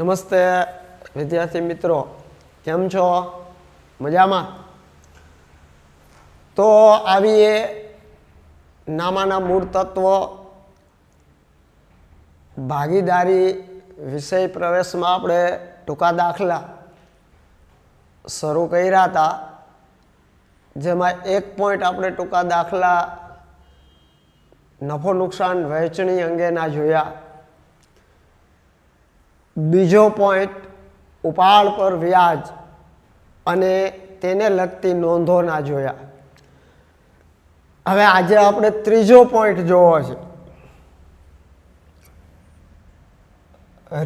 નમસ્તે વિદ્યાર્થી મિત્રો, કેમ છો? મજામાં? તો આવીએ નામાના મૂળ તત્વ ભાગીદારી વિષય પ્રવેશમાં આપણે ટૂંકા દાખલા શરૂ કર્યા હતા, જેમાં એક પોઈન્ટ આપણે ટૂંકા દાખલા નફો નુકસાન વહેંચણી અંગેના જોયા. બીજો પોઈન્ટ ઉપાડ પર વ્યાજ અને તેને લગતી નોંધોના જોયા. હવે આજે આપણે ત્રીજો પોઈન્ટ જોવો છે.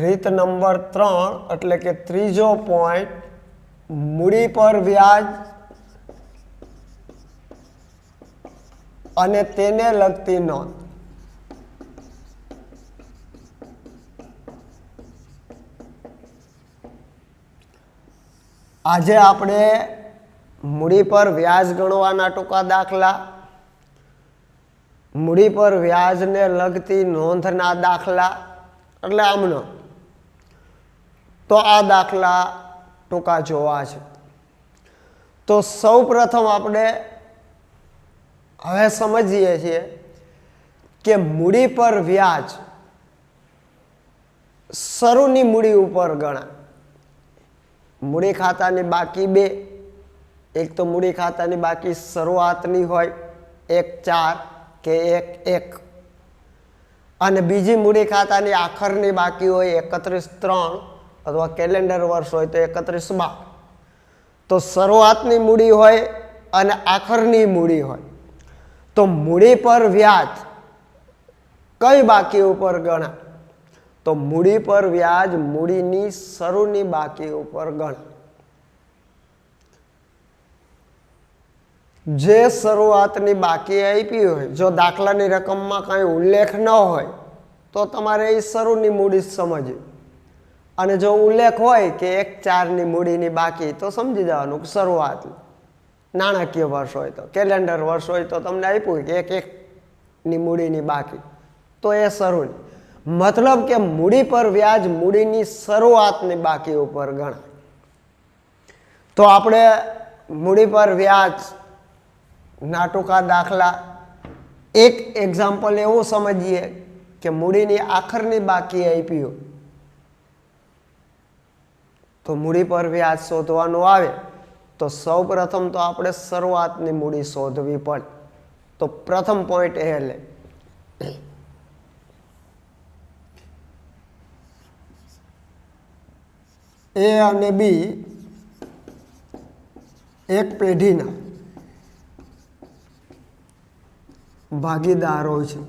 રીત નંબર 3 એટલે કે ત્રીજો પોઈન્ટ મૂડી પર વ્યાજ અને તેને લગતી નોંધ. આજે આપણે મૂડી પર વ્યાજ ગણવાના ટૂંકા દાખલા, મૂડી પર વ્યાજને લગતી નોંધના દાખલા એટલે આમનો, તો આ દાખલા ટૂંકા જોવા છે. તો સૌ પ્રથમ આપણે હવે સમજીએ છીએ કે મૂડી પર વ્યાજ શરૂની મૂડી ઉપર ગણાય. મૂડી ખાતાની બાકી બે, એક તો મૂડી ખાતાની બાકી શરૂઆતની હોય 1/4 કે 1/1, અને બીજી મૂડી ખાતાની આખરની બાકી હોય 31/3 અથવા કેલેન્ડર વર્ષ હોય તો 31/12. તો શરૂઆતની મૂડી હોય અને આખરની મૂડી હોય, તો મૂડી પર વ્યાજ કઈ બાકી ઉપર ગણાય? તો મૂડી પર વ્યાજ મૂડીની શરૂની બાકી ઉપર ગણાય. જે શરૂઆતની બાકી આપી હોય, જો દાખલાની રકમમાં કાંઈ ઉલ્લેખ ન હોય તો તમારે એ શરૂની મૂડી સમજવી, અને જો ઉલ્લેખ હોય કે 1/4ની મૂડીની બાકી તો સમજી જવાનું કે શરૂઆત. નાણાકીય વર્ષ હોય તો, કેલેન્ડર વર્ષ હોય તો તમને આપ્યું કે 1/1ની મૂડીની બાકી, તો એ શરૂની. મતલબ કે મૂડી પર વ્યાજ મૂડીની શરૂઆતની બાકી ઉપર ગણાય. તો આપણે મૂડી પર વ્યાજ ના ટૂંકા દાખલા એક એક્ઝામ્પલ એવું સમજીએ કે મૂડીની આખરની બાકી આપી હોય, તો મૂડી પર વ્યાજ શોધવાનું આવે તો સૌ પ્રથમ તો આપણે શરૂઆતની મૂડી શોધવી પડે. તો પ્રથમ પોઈન્ટ એ લે, એ અને બી એક પેઢીના ભાગીદારો છે.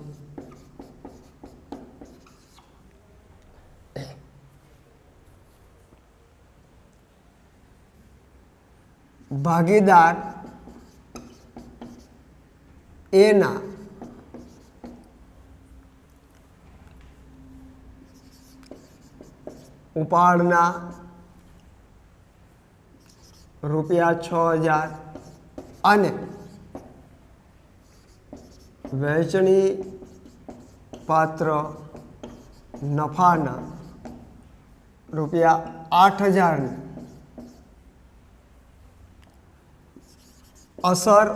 ભાગીદાર એના ઉપાડના ₹6000 અને વહેંચણી પાત્ર નફાના ₹8000 અસર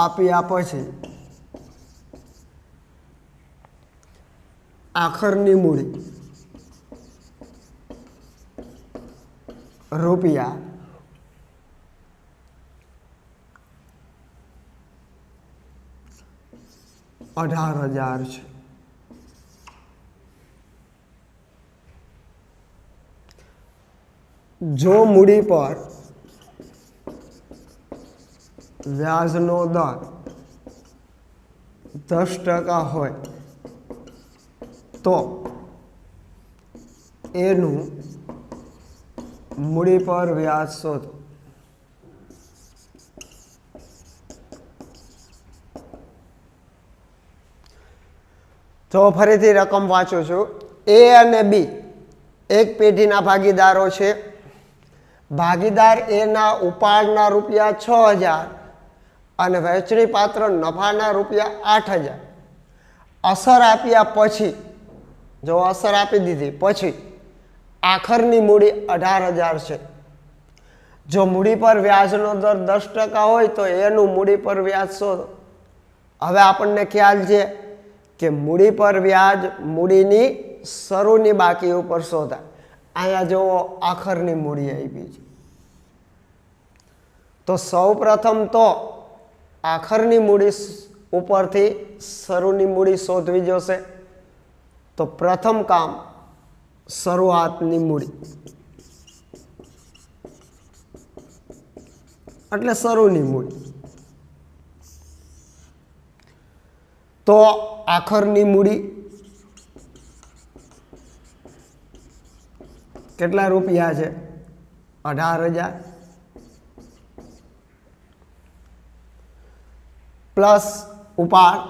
આપ્યા પછી આખરની મૂડી ₹18,000 છે. જો મૂડી પર વ્યાજનો દર 10% હોય તો એનું મૂડી પર વ્યાજ શોધો. તો ફરીથી રકમ વાંચું છું. એ અને બી એક પેઢીના ભાગીદારો છે. ભાગીદાર એના ઉપાડના ₹6000 અને વહેંચણી પાત્ર નફાના ₹8000 અસર આપ્યા પછી, જો અસર આપી દીધી પછી આખરની મૂડી 18,000 છે. જો મૂડી પર વ્યાજનો દર 10% હોય તો એનું મૂડી પર વ્યાજ શોધો. હવે આપણને ખ્યાલ છે કે મૂડી પર વ્યાજ મૂડીની શરૂની બાકી ઉપર શોધાય. અહીંયા જુઓ આખરની મૂડી આપી છે, તો સૌ પ્રથમ તો આખરની મૂડી ઉપરથી શરૂની મૂડી શોધવી જોશે. તો પ્રથમ કામ શરૂઆતની મૂડી એટલે શરૂની મૂડી. તો આખરની મૂડી કેટલા રૂપિયા છે? 18,000 પ્લસ ઉપાડ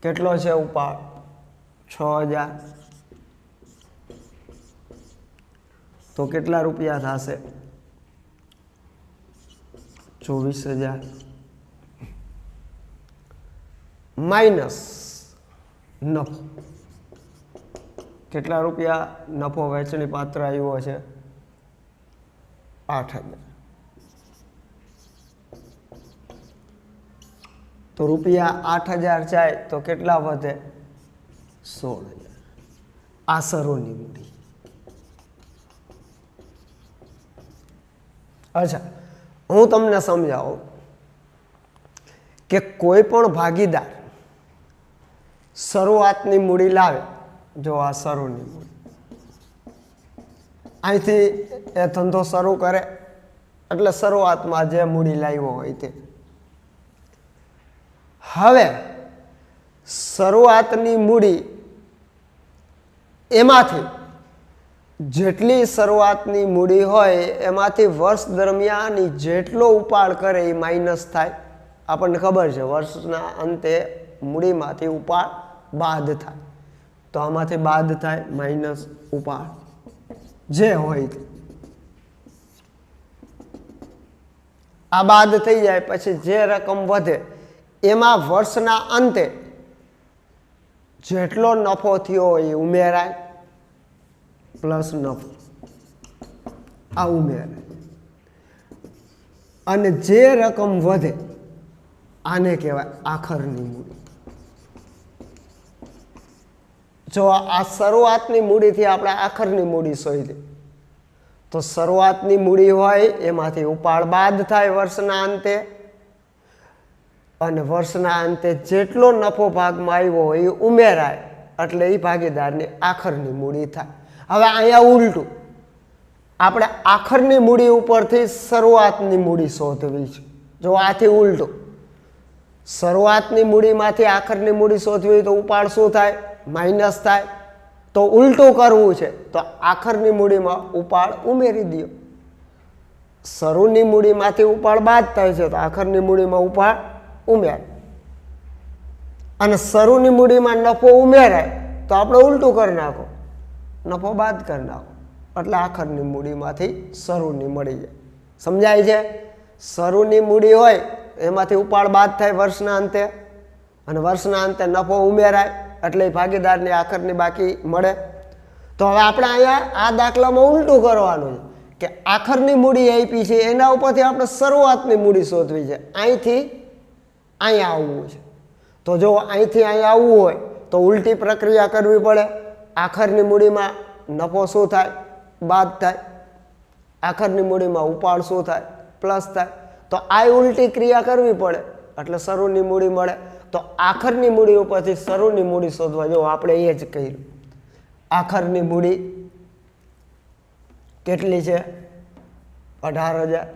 કેટલો છે? ઉપાડ 6,000. તો કેટલા રૂપિયા થશે? 24,000 માઇનસ નફો. કેટલા રૂપિયા નફો વેચણી પાત્ર આવ્યો છે? 8,000. તો રૂપિયા 8,000 જાય તો કેટલા વધે? 16,000. આ શરૂની મૂડી. અચ્છા, હું તમને સમજાવું કે કોઈ પણ ભાગીદાર શરૂઆતની મૂડી લાવે. જો આ શરૂની મૂડી, અહીંથી એ ધંધો શરૂ કરે એટલે શરૂઆતમાં જે મૂડી લાવ્યો હોય તે. હવે શરૂઆતની મૂડી એમાંથી જેટલી શરૂઆતની મૂડી હોય એમાંથી વર્ષ દરમિયાન જેટલો ઉપાડ કરે એ માઇનસ થાય. આપણને ખબર છે વર્ષના અંતે મૂડીમાંથી ઉપાડ બાદ થાય. તો આમાંથી બાદ થાય માઇનસ ઉપાડ જે હોય તે. આ બાદ થઈ જાય પછી જે રકમ વધે એમાં વર્ષના અંતે જેટલો નફો થયો હોય એ ઉમેરાય પ્લસ નફો આ ઉમેરાય. અને જે રકમ વધે આને કહેવાય આખરની મૂડી. જો આ શરૂઆતની મૂડીથી આપણે આખરની મૂડી શોધી તો શરૂઆતની મૂડી હોય એમાંથી ઉપાડ બાદ થાય વર્ષના અંતે, અને વર્ષના અંતે જેટલો નફો ભાગમાં આવ્યો હોય એ ઉમેરાય એટલે એ ભાગીદારની આખરની મૂડી થાય. હવે અહીંયા ઉલટું, આપણે આખરની મૂડી ઉપરથી શરૂઆતની મૂડી શોધવી છે. જો આથી ઉલટું, શરૂઆતની મૂડીમાંથી આખરની મૂડી શોધવી તો ઉપાડ શું થાય? માઇનસ થાય. તો ઉલટું કરવું છે તો આખરની મૂડીમાં ઉપાડ ઉમેરી દો. શરૂની મૂડીમાંથી ઉપાડ બાદ થાય છે તો આખરની મૂડીમાં ઉપાડ ઉમેર. અને શરૂની મૂડીમાં નફો ઉમેરાય તો આપણે ઉલટું કરી નાખો, નફો બાદ કરી નાખો એટલે આખરની મૂડીમાંથી શરૂની મળી જાય. સમજાય છે? શરૂની મૂડી હોય એમાંથી ઉપાડ બાદ થાય વર્ષના અંતે, અને વર્ષના અંતે નફો ઉમેરાય એટલે ભાગીદારની આખરની બાકી મળે. તો હવે આપણે અહીંયા આ દાખલામાં ઉલટું કરવાનું છે કે આખરની મૂડી આપી છે એના ઉપરથી આપણે શરૂઆતની મૂડી શોધવી છે. અહીંથી અહીંયા આવવું છે. તો જો અહીંથી અહીંયા આવવું હોય તો ઉલટી પ્રક્રિયા કરવી પડે. આખરની મૂડીમાં નફો શું થાય? બાદ થાય. આખરની મૂડીમાં ઉપાડ શું થાય? પ્લસ થાય. તો આ ઉલટી ક્રિયા કરવી પડે એટલે શરૂની મૂડી મળે. તો આખરની મૂડી ઉપરથી શરૂની મૂડી શોધવા જો આપણે એ જ કર્યું. આખરની મૂડી કેટલી છે? 18,000.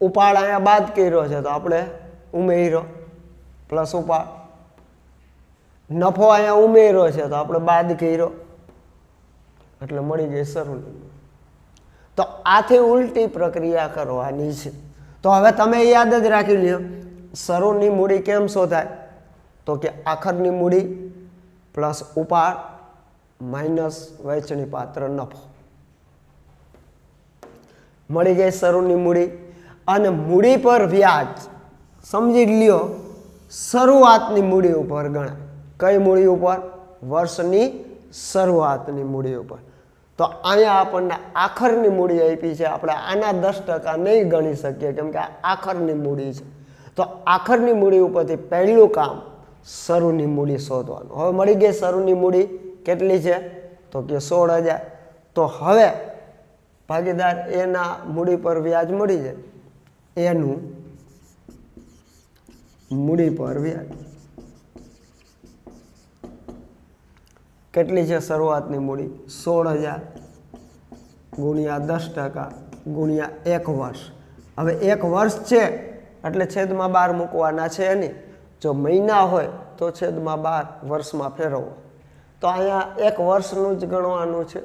ઉપાડ અહીંયા બાદ કર્યો છે તો આપણે ઉમેર્યો પ્લસ ઉપાડ. નફો અહીંયા ઉમેર્યો છે તો આપણે બાદ કર્યો એટલે મળી ગઈ શરૂની. તો આથી ઉલટી પ્રક્રિયા કરવાની છે. તો હવે તમે યાદ જ રાખી લ્યો શરૂની મૂડી કેમ શોધાય? તો કે આખરની મૂડી પ્લસ ઉપાડ માઇનસ વહેંચણી પાત્ર નફો. મળી ગઈ શરૂની મૂડી. અને મૂડી પર વ્યાજ સમજી લ્યો શરૂઆતની મૂડી ઉપર ગણાય. કઈ મૂડી ઉપર? વર્ષની શરૂઆતની મૂડી ઉપર. તો અહીંયા આપણને આખરની મૂડી આપી છે. આપણે આના 10% નહીં ગણી શકીએ કેમ કે આ આખરની મૂડી છે. તો આખરની મૂડી ઉપરથી પહેલું કામ શરૂની મૂડી શોધવાનું. હવે મળી ગઈ શરૂની મૂડી કેટલી છે તો કે 16,000. તો હવે ભાગીદાર એના મૂડી પર વ્યાજ મળી જાય. એનું મૂડી પર વ્યાજ કેટલી છે? શરૂઆતની મૂડી 16,000 ગુણ્યા 10% ગુણ્યા 1 વર્ષ. હવે 1 વર્ષ છે એટલે છેદમાં 12 મૂકવાના છે નહીં. જો મહિના હોય તો છેદમાં 12 વર્ષમાં ફેરવવો. તો અહીંયા 1 વર્ષનું જ ગણવાનું છે.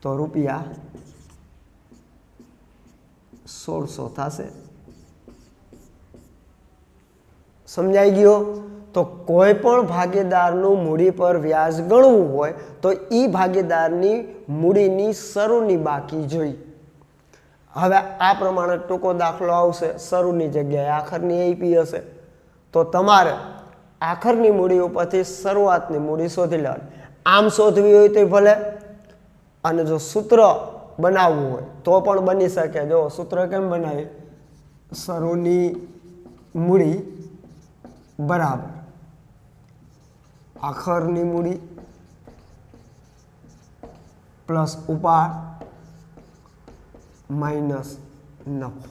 તો રૂપિયા 1600 થશે. સમજાઈ ગયો? તો કોઈ પણ ભાગીદારનું મૂડી પર વ્યાજ ગણવું હોય તો એ ભાગીદારની મૂડીની શરૂની બાકી જોઈ. હવે આ પ્રમાણે ટૂંકો દાખલો આવશે. શરૂની જગ્યાએ આખરની આપી હશે તો તમારે આખરની મૂડી ઉપરથી શરૂઆતની મૂડી શોધી લેવાની. આમ શોધવી હોય તો ભલે, અને જો સૂત્ર બનાવવું હોય તો પણ બની શકે. જો સૂત્ર કેમ બનાવી? શરૂની મૂડી બરાબર આખરની મૂડી પ્લસ ઉપાડ માઇનસ નફો.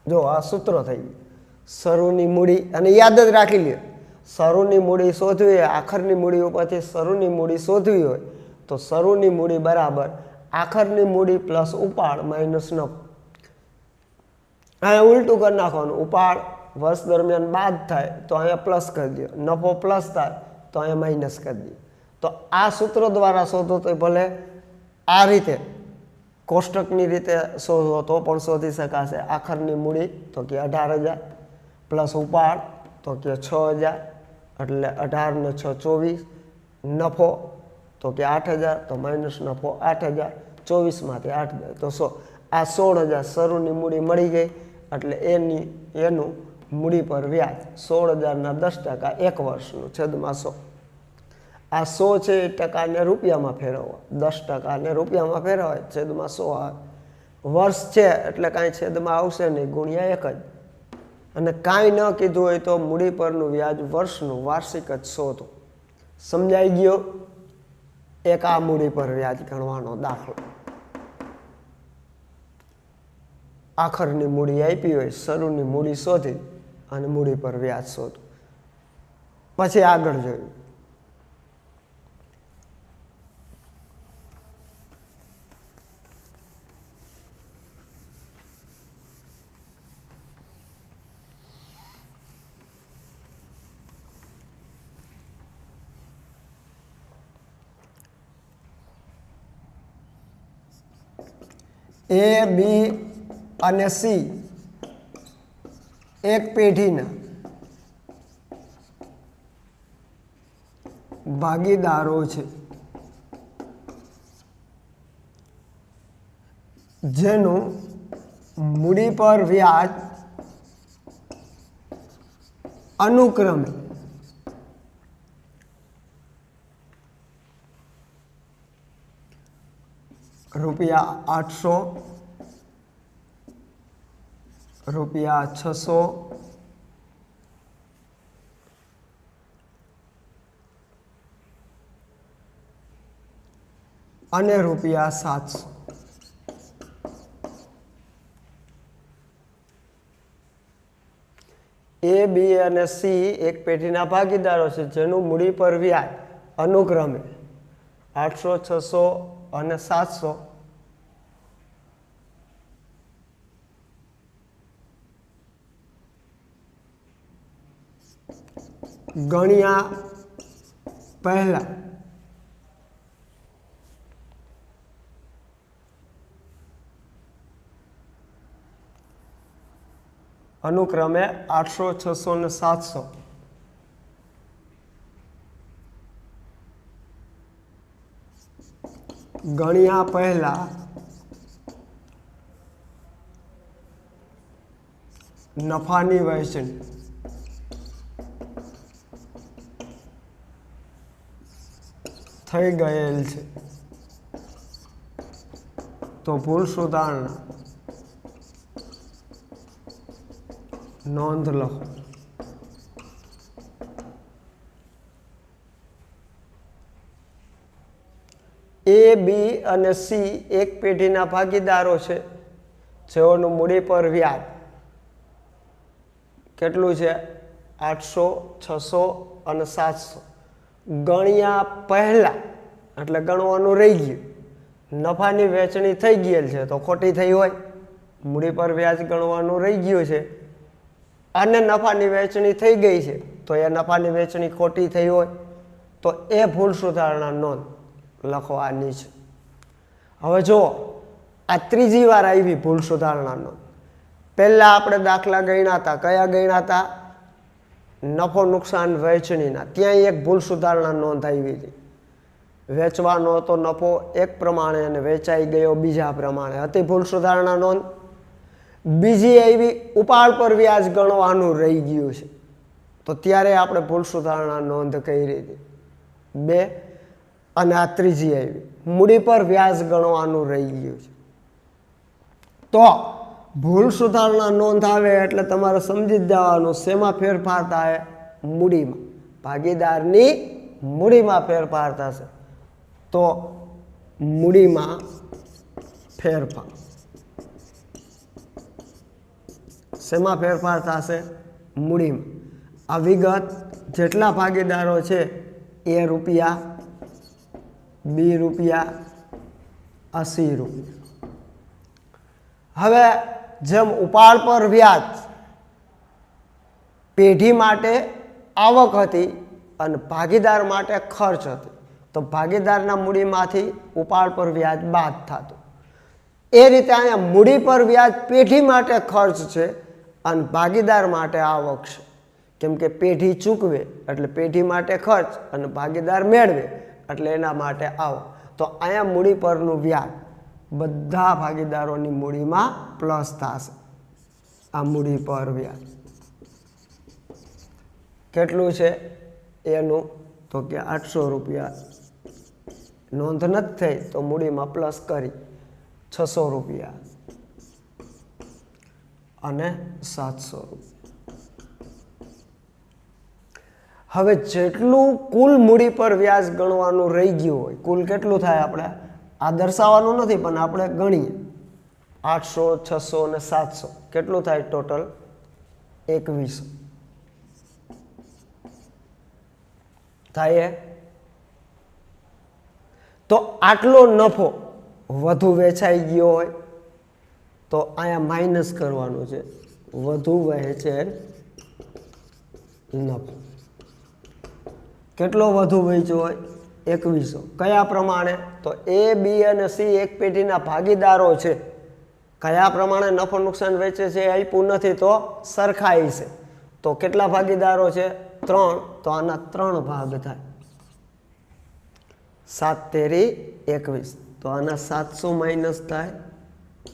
જો આ સૂત્ર થઈ ગયું. શરૂની મૂડી, અને યાદ જ રાખી લ્યો, શરૂની મૂડી શોધવી હોય, આખરની મૂડી ઉપરથી શરૂની મૂડી શોધવી હોય તો શરૂની મૂડી બરાબર આખરની મૂડી પ્લસ ઉપાડ માઇનસ નફો. અહીંયા ઉલટું કરી નાખવાનું. ઉપાડ વર્ષ દરમિયાન બાદ થાય તો અહીંયા પ્લસ કરી દો, નફો પ્લસ થાય તો અહીંયા માઇનસ કરી દો. તો આ સૂત્ર દ્વારા શોધો તો ભલે, આ રીતે કોષ્ટકની રીતે શોધો તો પણ શોધી શકાશે. આખરની મૂડી તો કે 18,000 પ્લસ ઉપાડ તો કે 6,000 એટલે 18 ને 6 24. નફો તો કે 8,000 તો માઇનસ નફો 8,000. 24માંથી 8,000 તો 100. આ 16,000 શરૂની મૂડી મળી ગઈ એટલે એનું મૂડી પર વ્યાજ 16,000ના 10% 1 વર્ષનું છેદમાં 100. આ 100 છે એ ટકાને રૂપિયામાં ફેરવવા, 10%ને રૂપિયામાં ફેરવાય છેદમાં 100 આવે. વર્ષ છે એટલે કાંઈ છેદમાં આવશે નહીં, ગુણ્યા 1 જ. અને કાંઈ ન કીધું હોય તો મૂડી પરનું વ્યાજ વર્ષનું વાર્ષિક જ શોધો. સમજાઈ ગયો? એક આ મૂડી પર વ્યાજ ગણવાનો દાખલો. આખરની મૂડી આપી હોય, શરૂની મૂડી શોધી અને મૂડી પર વ્યાજ શોધો. પછી આગળ જોયું. A, B અને C એક પેઢીના ભાગીદારો છે, જેનું મૂડી પર વ્યાજ અનુક્રમે ₹800, ₹600 અને ₹700. A, B અને C એક પેઢીના ભાગીદારો છે, જેનું મૂડી પર વ્યાજ અનુક્રમે 800, 600 અને 700 ગણ્યા પહેલા અનુક્રમે 800, 600 અને 700 ગણ્યા પહેલા નફાની વહેંચણી થઈ ગયેલ છે, તો ભૂલ સુધારણા નોંધ લખો. એ, બી અને સી એક પેઢીના ભાગીદારો છે જેઓનું મૂડી પર વ્યાજ કેટલું છે? 800, 600 અને 700 ગણ્યા પહેલા, એટલે ગણવાનું રહી ગયું. નફાની વેચણી થઈ ગયેલ છે તો ખોટી થઈ હોય, મૂડી પર વ્યાજ ગણવાનું રહી ગયું છે. અને નફાની વેચણી થઈ ગઈ છે તો એ નફાની વેચણી ખોટી થઈ હોય, તો એ ભૂલ સુધારણા નોંધ લખવાની છે. હવે જુઓ, આ ત્રીજી વાર આવી ભૂલ સુધારણા નોંધ. પહેલા આપણે દાખલા ગણ્યા હતા. કયા ગણ્યા હતા? નફો નુકસાન વહેંચણીના. ત્યાં એક ભૂલ સુધારણા નોંધ આવી હતી. વેચવાનો હતો નફો એક પ્રમાણે અને વેચાઈ ગયો બીજા પ્રમાણે, હતી ભૂલ સુધારણા નોંધ. બીજી આવી ઉપાડ પર વ્યાજ ગણવાનું રહી ગયું છે, તો ત્યારે આપણે ભૂલ સુધારણા નોંધ કરી હતી 2. અને આ ત્રીજી આવી મૂડી પર વ્યાજ ગણવાનું રહી ગયું છે. તો ભૂલ સુધારણા નોંધ આવે એટલે તમારે સમજી જ જવાનું શેમાં ફેરફાર થાય? મૂડીમાં. ભાગીદારની મૂડીમાં ફેરફાર થશે, તો મૂડીમાં ફેરફાર. શેમાં ફેરફાર થશે? મૂડીમાં. આ વિગત જેટલા ભાગીદારો છે એ રૂપિયા, બી રૂપિયા, 80 રૂપિયા. હવે જેમ ઉપાડ પર વ્યાજ પેઢી માટે આવક હતી અને ભાગીદાર માટે ખર્ચ હતી, તો ભાગીદારના મૂડીમાંથી ઉપાડ પર વ્યાજ બાદ થતું. એ રીતે અહીંયા મૂડી પર વ્યાજ પેઢી માટે ખર્ચ છે અને ભાગીદાર માટે આવક છે. કેમ કે પેઢી ચૂકવે એટલે પેઢી માટે ખર્ચ અને ભાગીદાર મેળવે એટલે એના માટે આવક. તો અહીંયા મૂડી પરનું વ્યાજ બધા ભાગીદારોની મૂડીમાં પ્લસ થશે. આ મૂડી પર વ્યાજ કેટલું છે એનું? તો કે 800 રૂપિયા. નોંધ નથી થઈ તો મૂડીમાં પ્લસ કરી 600 રૂપિયા અને 700 રૂપિયા. હવે જેટલું કુલ મૂડી પર વ્યાજ ગણવાનું રહી ગયું હોય, કુલ કેટલું થાય આપણે આ દર્શાવવાનું નથી પણ આપણે ગણીએ. 800, 600 અને 700 કેટલું થાય ટોટલ? 2100 થાય. તો આટલો નફો વધુ વેચાઈ ગયો હોય તો અહીંયા માઇનસ કરવાનું છે. વધુ વહેંચેલ નફો કેટલો વધુ વેચ્યો હોય? 2100. કયા પ્રમાણે? તો એ, બી અને સી એક પેઢીના ભાગીદારો છે. કયા પ્રમાણે નફો નુકસાન વેચે છે એ આપ્યું નથી, તો સરખાઈ છે. તો કેટલા ભાગીદારો છે? 3. તો આના 3 ભાગ થાય. 7 તેરી 21. તો આના 700 માઇનસ થાય,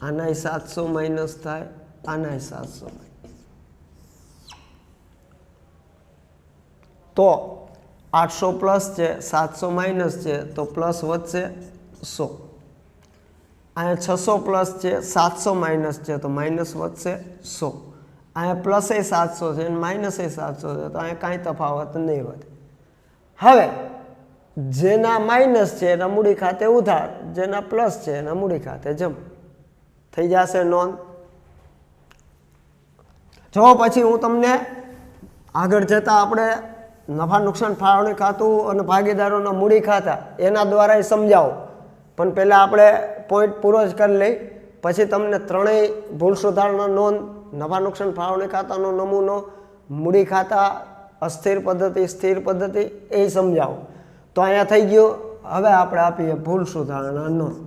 આનાય 700 માઇનસ થાય, આનાય 700. તો 800 પ્લસ છે, 700 માઇનસ છે, તો પ્લસ વધશે 100. અહીંયા 600 પ્લસ છે, 700 માઇનસ છે, તો માઇનસ વધશે 100. અહીંયા પ્લસ એ 700 છે અને માઇનસ એ 700 છે, તો અહીંયા કાંઈ તફાવત નહીં વધે. હવે જેના માઇનસ છે એના મૂડી ખાતે ઉધાર, જેના પ્લસ છે એના મૂડી ખાતે જમ. થઈ જશે નોંધ. જો પછી હું તમને આગળ જતા આપણે નફા નુકસાન ફાળવણી ખાતું અને ભાગીદારોના મૂડી ખાતા એના દ્વારા સમજાવો, પણ પહેલાં આપણે પોઈન્ટ પૂરો જ કરી લઈ. પછી તમને ત્રણેય ભૂલ સુધારણા નોંધ, નફા નુકસાન ફાળવણી ખાતાનો નમૂનો, મૂડી ખાતા, અસ્થિર પદ્ધતિ, સ્થિર પદ્ધતિ એ સમજાવો. તો અહીંયા થઈ ગયું. હવે આપણે આપીએ ભૂલ સુધારણા નોંધ.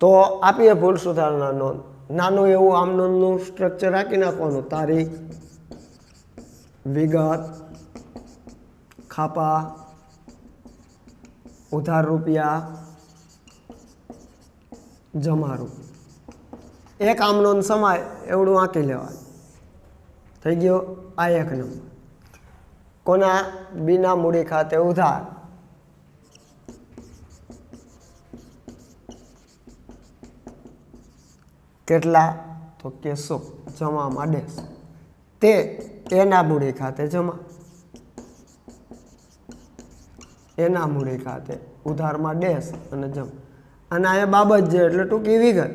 તો આપીએ ભૂલ સુધારણા નોંધ. નાનું એવું આમ નોંધનું સ્ટ્રક્ચર રાખી નાખવાનું. તારીખ, વિગત, ખાપા, ઉધાર રૂપિયા, જમા રૂપિયા. એક આમનો સમાય એવડું આંકી લેવાનું. થઈ ગયો આ એક નંબર. કોના? બીના મૂડી ખાતે ઉધાર. કેટલા? તો કે 100 જમામાં ડેશ. તે એના મૂડી ખાતે જમા. એના મૂડી ખાતે ઉધારમાં ડેશ અને જમ. અને આ બાબત છે એટલે ટૂંકી વિગત.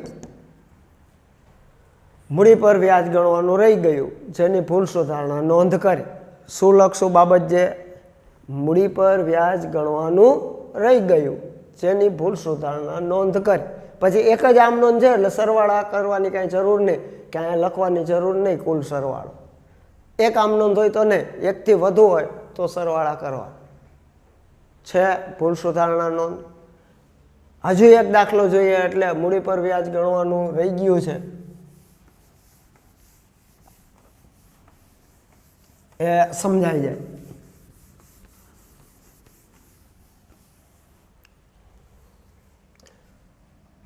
મૂડી પર વ્યાજ ગણવાનું રહી ગયું જેની ભૂલ સુધારણા નોંધ કરી. શું લખશું બાબત જે? મૂડી પર વ્યાજ ગણવાનું રહી ગયું જેની ભૂલ સુધારણા નોંધ કરી. પછી એક જ આમ નોંધ છે એટલે સરવાળા કરવાની કાંઈ જરૂર નહીં, ક્યાંય લખવાની જરૂર નહીં. કુલ સરવાળો એક આમ નોંધ હોય તો નહીં, એકથી વધુ હોય તો સરવાળા કરવા છે. ભૂલ સુધારણા નોંધ. હજુ એક દાખલો જોઈએ એટલે મૂડી પર વ્યાજ ગણવાનું રહી ગયું છે એ સમજાઈ જાય.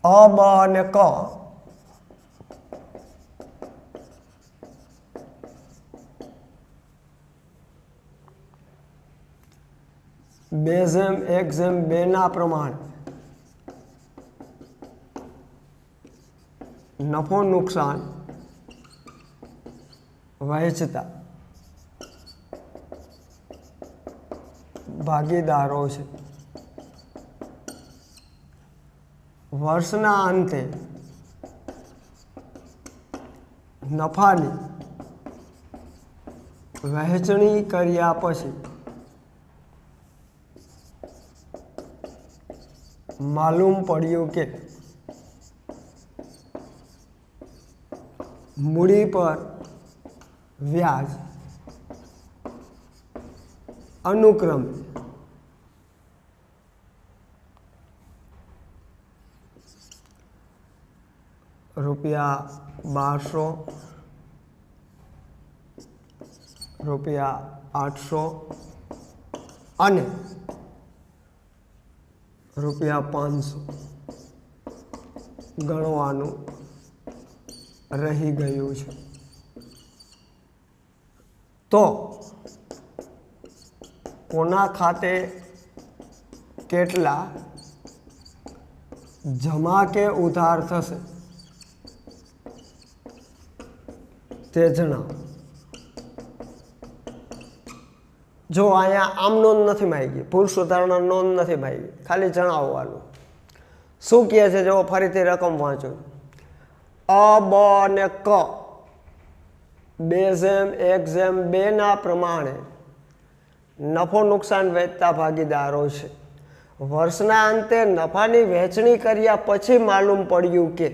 અ, બ અને ક બે જેમ એક જેમ બે ના પ્રમાણે નફો નુકસાન વહેંચતા ભાગીદારો છે. વર્ષના અંતે નફાની વહેંચણી કર્યા પછી માલુમ પડ્યું કે મૂડી પર વ્યાજ અનુક્રમે ₹1200, ₹800 અને ₹500 ગણવાનું રહી ગયું છે. તો કોના ખાતે કેટલા જમા કે ઉધાર થશે તે જણાવો. જો અહીંયા આમ નોંધ નથી માંગી, ભૂલ સુધારણા નોંધ નથી માંગી, ખાલી જણાવવાનું. શું કહે છે જો ફરીથી રકમ વાંચો. અ, બ અને ક બે જેમ એક જેમ બે ના પ્રમાણે નફો નુકસાન વહેંચતા ભાગીદારો છે. વર્ષના અંતે નફાની વહેંચણી કર્યા પછી માલુમ પડ્યું કે,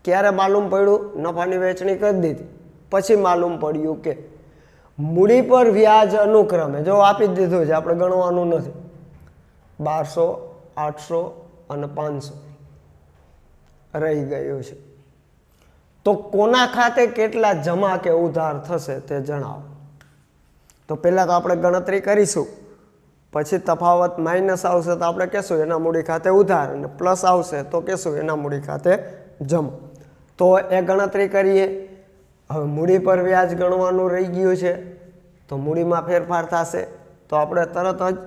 ક્યારે માલુમ પડ્યું? નફાની વહેંચણી કરી દીધી પછી માલુમ પડ્યું કે મૂડી પર વ્યાજ અનુક્રમે, જો આપી જ દીધું છે આપણે ગણવાનું નથી, 1200, 800 અને 500 રહી ગયું છે. તો કોના ખાતે કેટલા જમા કે ઉધાર થશે તે જણાવો. તો પહેલાં તો આપણે ગણતરી કરીશું, પછી તફાવત માઇનસ આવશે તો આપણે કહેશું એના મૂડી ખાતે ઉધાર, અને પ્લસ આવશે તો કહેશું એના મૂડી ખાતે જમા. તો એ ગણતરી કરીએ. હવે મૂડી પર વ્યાજ ગણવાનું રહી ગયું છે તો મૂડીમાં ફેરફાર થશે, તો આપણે તરત જ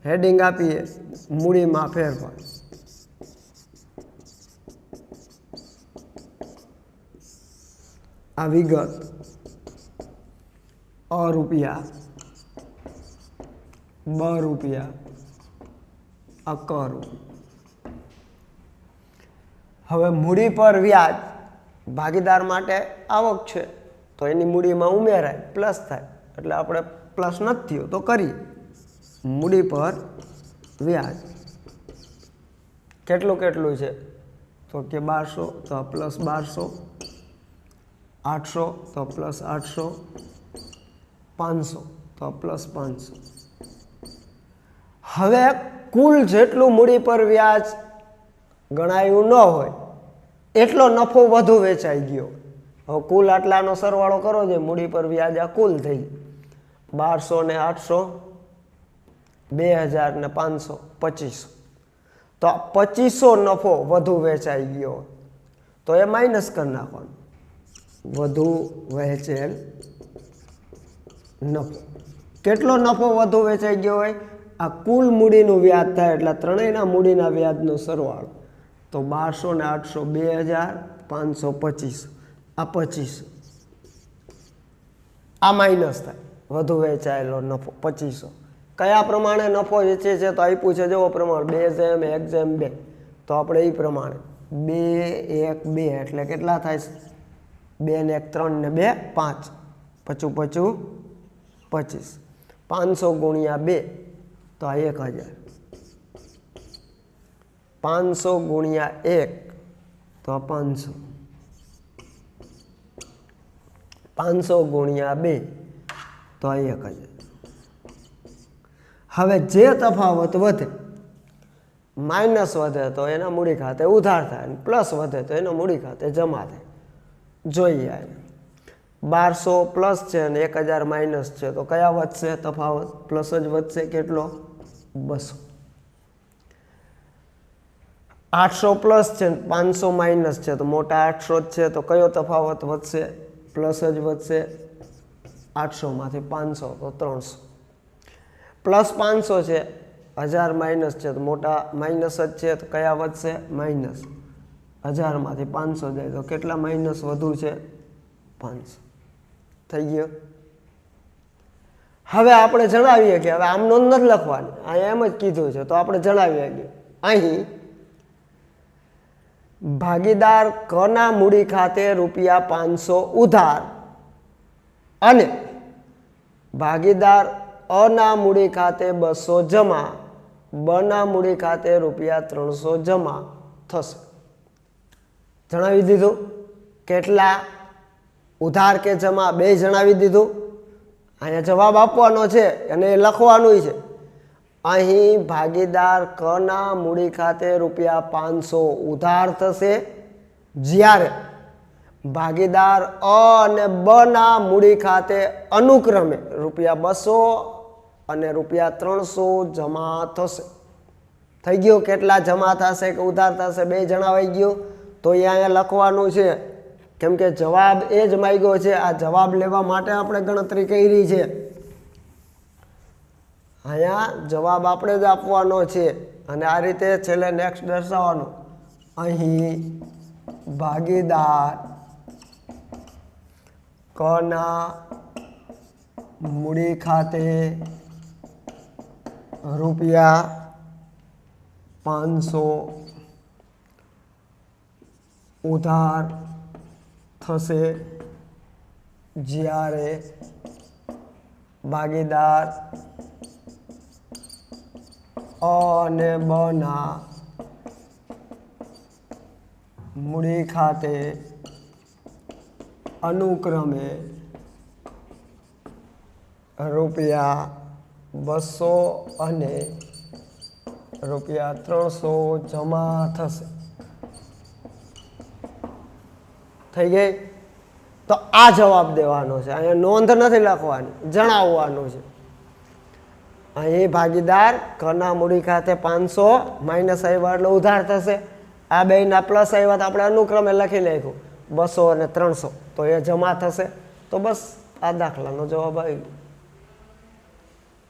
હેડિંગ આપીએ મૂડીમાં ફેરફાર. આ વિગત અ રૂપિયા, બ રૂપિયા, આ ક રૂપિયા. હવે મૂડી પર વ્યાજ ભાગીદાર માટે આવક છે તો એની મૂડીમાં ઉમેરાય, પ્લસ થાય, એટલે આપણે પ્લસ નથી થયો તો કરીએ. મૂડી પર વ્યાજ કેટલું કેટલું છે તો કે 1200, તો પ્લસ 1200, 800 તો પ્લસ 800, 500 તો પ્લસ 500. હવે કુલ જેટલું મૂડી પર વ્યાજ ગણાયું ન હોય એટલો નફો વધુ વેચાઈ ગયો. હવે કુલ આટલાનો સરવાળો કરો છે, મૂડી પર વ્યાજ આ કુલ થઈ 1200 ને 800, 2000 ને 500, 2500. તો 2500 નફો વધુ વેચાઈ ગયો. તો એ માઇનસ કરી નાખવાનું. વધુ વહેંચેલ નફો. કેટલો નફો વધુ વેચાઈ ગયો હોય? આ કુલ મૂડીનું વ્યાજ થાય એટલે ત્રણેયના મૂડીના વ્યાજનો સરવાળો. તો 1200 ને 800 2500 આ 2500. આ માઇનસ થાય વધુ વેચાયેલો નફો 2500. કયા પ્રમાણે નફો વેચે છે તો આપ્યું છે જેવો પ્રમાણ 2:1:2. તો આપણે એ પ્રમાણે 2:1:2 એટલે કેટલા થાય છે? 2 ને 1 3 ને 2 5 પચું 25. 500 ગુણ્યા 2 તો આ 1000. 500 ગુણ્યા 1 તો આ 500. 500 ગુણ્યા 2 તો આ 1000. હવે જે તફાવત વધે, માઇનસ વધે તો એના મૂડી ખાતે ઉધાર થાય, પ્લસ વધે તો એના મૂડી ખાતે જમા થાય. જોઈએ 1200 પ્લસ છે અને 1000 માઇનસ છે તો કયા વધશે? તફાવત પ્લસ જ વધશે. કેટલો? 200. 800 પ્લસ છે 500 માઇનસ છે તો મોટા 800 જ છે તો કયો તફાવત વધશે? પ્લસ જ વધશે. 800 માંથી 500 તો 300. પ્લસ 500 છે, 1000 માઇનસ છે તો મોટા માઇનસ જ છે તો કયા વધશે? માઇનસ. 1000 માંથી 500 જાય તો કેટલા માઇનસ વધુ છે? 500. થઈ ગયો. હવે આપણે જણાવીએ કે હવે આમ નોંધ નથી લખવાની, અહીંયા એમ જ કીધું છે તો આપણે જણાવીએ કે અહીં ભાગીદાર કના મૂડી ખાતે ₹500 ઉધાર અને ભાગીદાર અના મૂડી ખાતે 200 જમા, બના મૂડી ખાતે ₹300 જમા થશે. જણાવી દીધું. કેટલા? ઉધાર કે જમા બે જણાવી દીધું. અહીંયા જવાબ આપવાનો છે અને એ લખવાનું છે. અહીં ભાગીદાર કના મૂડી ખાતે ₹500 ઉધાર થશે જ્યારે ભાગીદાર અ અને બના મૂડી ખાતે અનુક્રમે ₹200 અને ₹300 જમા થશે. થઈ ગયો. કેટલા જમા થશે કે ઉધાર થશે બે જણાવાઈ ગયું. તો એ અહીંયા લખવાનું છે કેમ કે જવાબ એ જ માંગ્યો છે. આ જવાબ લેવા માટે આપણે ગણતરી કરી છે. અહીંયા જવાબ આપણે જ આપવાનો છે અને આ રીતે છેલ્લે નેક્સ્ટ દર્શાવવાનું. અહીં ભાગીદાર કના મૂડી ખાતે ₹500 ઉધાર થશે જ્યારે ભાગીદાર અ અને બના મૂડી ખાતે અનુક્રમે ₹200 અને ₹300 જમા થશે. થઈ ગઈ. તો આ જવાબ દેવાનો છે. અહીંયા નોંધ નથી લખવાની, જણાવવાનું છે. અહીં ભાગીદાર કના મૂડી ખાતે 500 માઇનસ આવ્યા એટલે ઉધાર થશે. આ બેના પ્લસ આવ્યા તો આપણે અનુક્રમે લખી નાખ્યું 200 અને 300 તો એ જમા થશે. તો બસ આ દાખલાનો જવાબ આવી ગયો.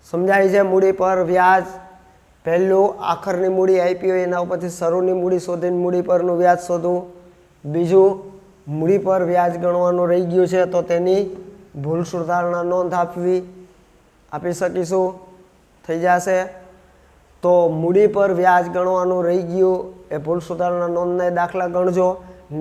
સમજાય છે? મૂડી પર વ્યાજ પહેલું આખરની મૂડી આપી હોય એના ઉપરથી શરૂની મૂડી શોધીને મૂડી પરનું વ્યાજ શોધવું. બીજું મૂડી પર વ્યાજ ગણવાનું રહી ગયું છે તો તેની ભૂલ સુધારણા નોંધ આપી શકીશું. થઈ જશે. તો મૂડી પર વ્યાજ ગણવાનું રહી ગયું એ ભૂલ સુધારણા નોંધના દાખલા ગણજો.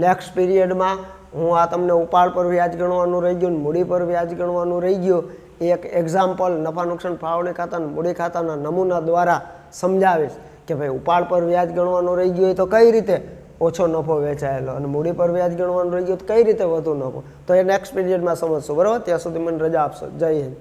નેક્સ્ટ પીરિયડમાં હું આ તમને ઉપાડ પર વ્યાજ ગણવાનું રહી ગયું, મૂડી પર વ્યાજ ગણવાનું રહી ગયું એક એક્ઝામ્પલ નફા નુકસાન ફાળવણી ખાતા મૂડી ખાતાના નમૂના દ્વારા સમજાવીશ કે ભાઈ ઉપાડ પર વ્યાજ ગણવાનું રહી ગયું હોય તો કઈ રીતે ઓછો નફો વેચાયેલો અને મૂડી પર વ્યાજ ગણવાનું રહી ગયું તો કઈ રીતે વધુ નફો. તો એ નેક્સ્ટ પીરિયડમાં સમજશું. બરાબર? ત્યાં સુધી મને રજા આપશો. જય હિન્દ.